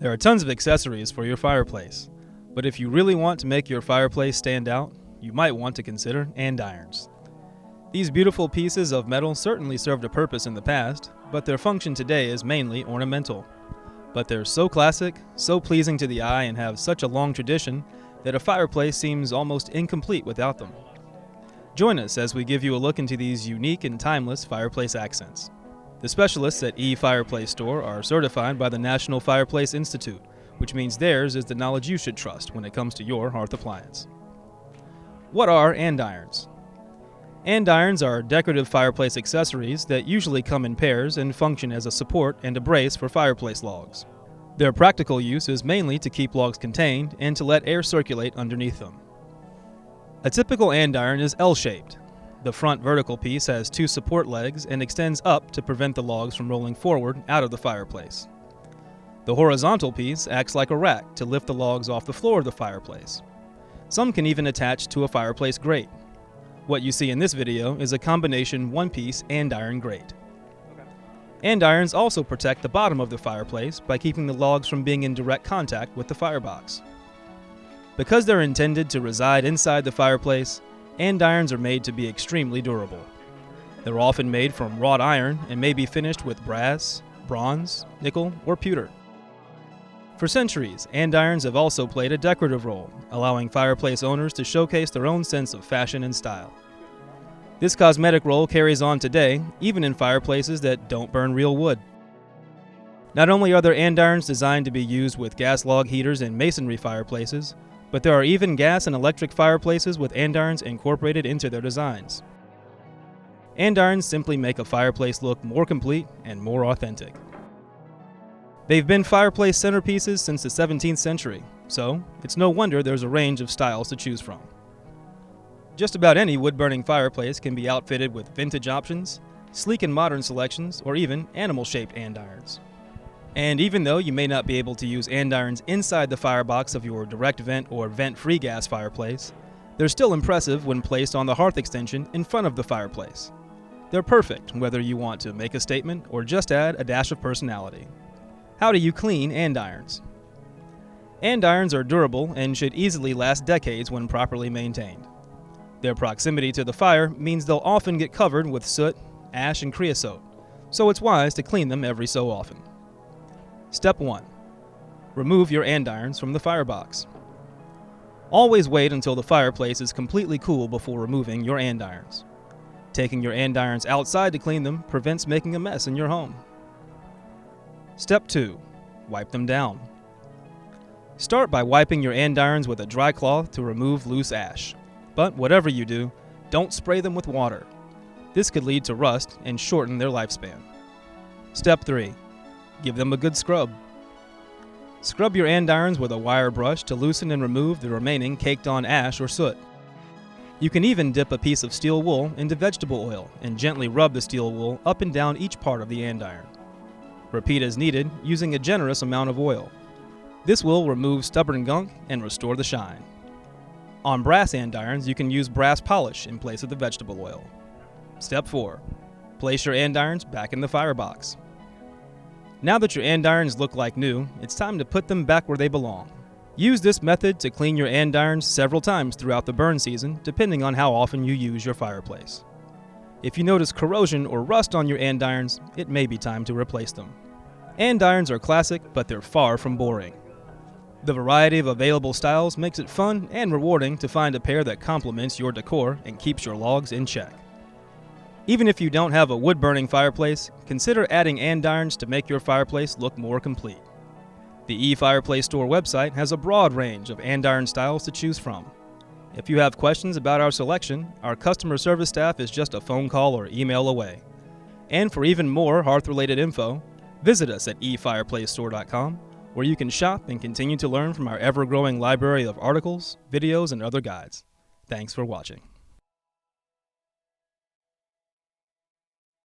There are tons of accessories for your fireplace, but if you really want to make your fireplace stand out, you might want to consider andirons. These beautiful pieces of metal certainly served a purpose in the past, but their function today is mainly ornamental. But they're so classic, so pleasing to the eye, and have such a long tradition that a fireplace seems almost incomplete without them. Join us as we give you a look into these unique and timeless fireplace accents. The specialists at eFireplaceStore are certified by the National Fireplace Institute, which means theirs is the knowledge you should trust when it comes to your hearth appliance. What are andirons? Andirons are decorative fireplace accessories that usually come in pairs and function as a support and a brace for fireplace logs. Their practical use is mainly to keep logs contained and to let air circulate underneath them. A typical andiron is L-shaped. The front vertical piece has two support legs and extends up to prevent the logs from rolling forward out of the fireplace. The horizontal piece acts like a rack to lift the logs off the floor of the fireplace. Some can even attach to a fireplace grate. What you see in this video is a combination one-piece andiron grate. Andirons also protect the bottom of the fireplace by keeping the logs from being in direct contact with the firebox. Because they're intended to reside inside the fireplace, andirons are made to be extremely durable. They're often made from wrought iron and may be finished with brass, bronze, nickel, or pewter. For centuries, andirons have also played a decorative role, allowing fireplace owners to showcase their own sense of fashion and style. This cosmetic role carries on today, even in fireplaces that don't burn real wood. Not only are there andirons designed to be used with gas log heaters and masonry fireplaces, but there are even gas and electric fireplaces with andirons incorporated into their designs. Andirons simply make a fireplace look more complete and more authentic. They've been fireplace centerpieces since the 17th century, so it's no wonder there's a range of styles to choose from. Just about any wood-burning fireplace can be outfitted with vintage options, sleek and modern selections, or even animal-shaped andirons. And even though you may not be able to use andirons inside the firebox of your direct vent or vent-free gas fireplace, they're still impressive when placed on the hearth extension in front of the fireplace. They're perfect whether you want to make a statement or just add a dash of personality. How do you clean andirons? Andirons are durable and should easily last decades when properly maintained. Their proximity to the fire means they'll often get covered with soot, ash, and creosote, so it's wise to clean them every so often. Step 1. Remove your andirons from the firebox. Always wait until the fireplace is completely cool before removing your andirons. Taking your andirons outside to clean them prevents making a mess in your home. Step 2. Wipe them down. Start by wiping your andirons with a dry cloth to remove loose ash. But whatever you do, don't spray them with water. This could lead to rust and shorten their lifespan. Step 3. Give them a good scrub. Scrub your andirons with a wire brush to loosen and remove the remaining caked-on ash or soot. You can even dip a piece of steel wool into vegetable oil and gently rub the steel wool up and down each part of the andiron. Repeat as needed, using a generous amount of oil. This will remove stubborn gunk and restore the shine. On brass andirons, you can use brass polish in place of the vegetable oil. Step 4. Place your andirons back in the firebox. Now that your andirons look like new, it's time to put them back where they belong. Use this method to clean your andirons several times throughout the burn season, depending on how often you use your fireplace. If you notice corrosion or rust on your andirons, it may be time to replace them. Andirons are classic, but they're far from boring. The variety of available styles makes it fun and rewarding to find a pair that complements your decor and keeps your logs in check. Even if you don't have a wood-burning fireplace, consider adding andirons to make your fireplace look more complete. The eFireplaceStore website has a broad range of andiron styles to choose from. If you have questions about our selection, our customer service staff is just a phone call or email away. And for even more hearth-related info, visit us at eFireplaceStore.com, where you can shop and continue to learn from our ever-growing library of articles, videos, and other guides. Thanks for watching.